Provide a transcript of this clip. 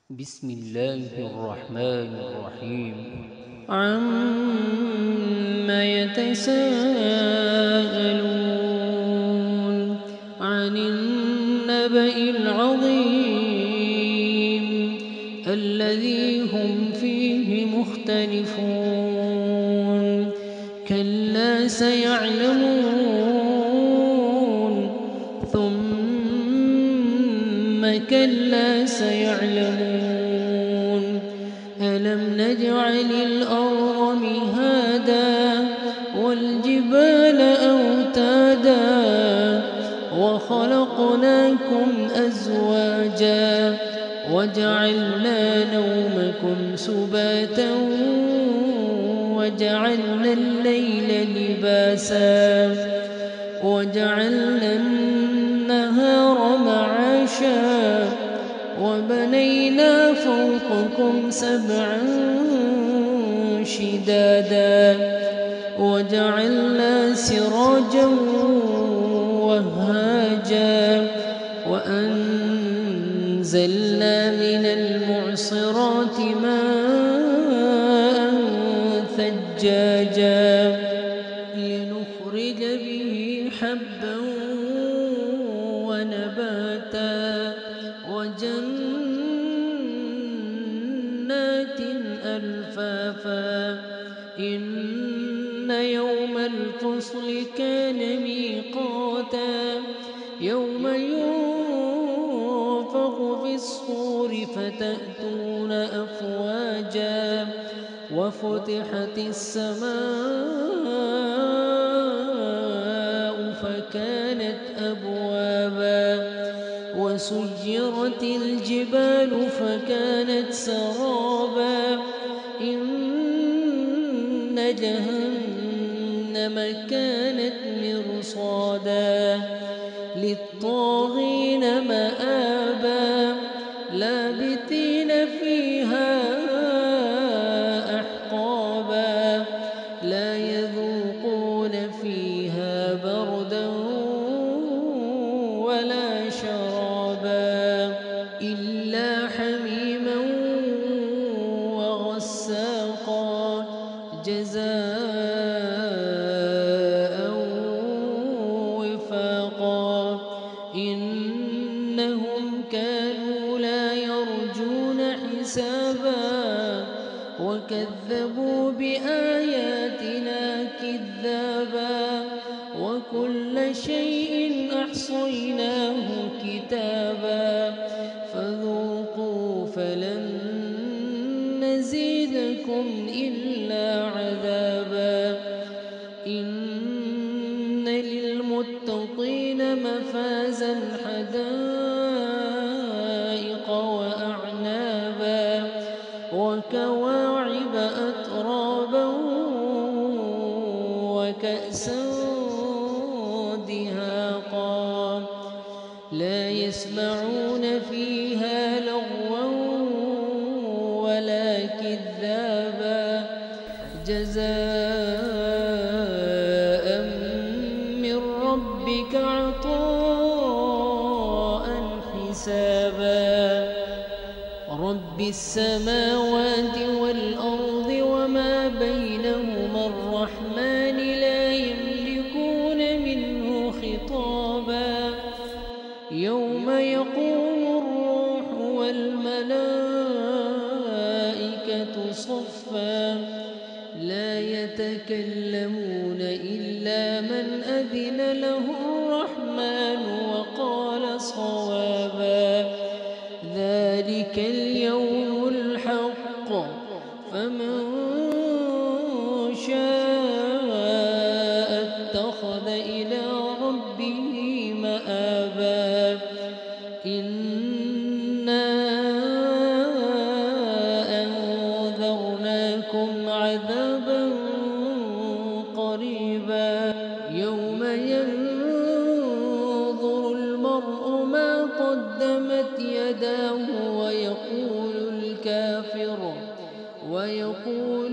بسم الله الرحمن الرحيم. عم يتساءلون عن النبأ العظيم الذي هم فيه مختلفون كلا سيعلمون ثم كلا سيعلمون ألم نجعل الأرض مهادا والجبال أوتادا وخلقناكم أزواجا وجعلنا نومكم سباتا وجعلنا الليل لباسا وجعلنا النهار معاشا وبنينا فوقكم سبعا شدادا وجعلنا سراجا وهاجا وأنزلنا من المعصرات ماء ثجاجا لنخرج به حبا ونباتا وجنات ألفافا إن يوم الفصل كان ميقاتا يوم ينفخ في الصور فتأتون أفواجا وفتحت السماء فكانت أبوابا وسيرت الجبال فكانت سرابا إن جهنم كانت مرصادا للطاغين مآبا لابثين فيها أحقابا لا يذوقون فيها بردا ولا شرابا إلا حميما وغساقا جزاء وفاقا إنهم كانوا لا يرجون حسابا وكذبوا بآياتنا كذابا وكل شيء أحصيناه كتابا فذوقوا فلن نزيدكم إلا عذابا إن للمتقين مفازا حدائق وأعنابا وكواعب أترابا وكأسا دهاقا لا يسمعون فيها لغوا ولا كذابا جزاء من ربك عطاء حسابا رب السماوات والأرض وما بينهما الرحمن لا يملكون منه خطابا يوم يقوم الروح والملائكة صفا لا يتكلمون إلا من أذن له الرحمن وقال صوابا ذلك اليوم الحق فمن شاء اتخذ إلى ربه مآبا إنا أنذرناكم عذابا قريبا يوم ينظر المرء ما قدمت يداه ويقول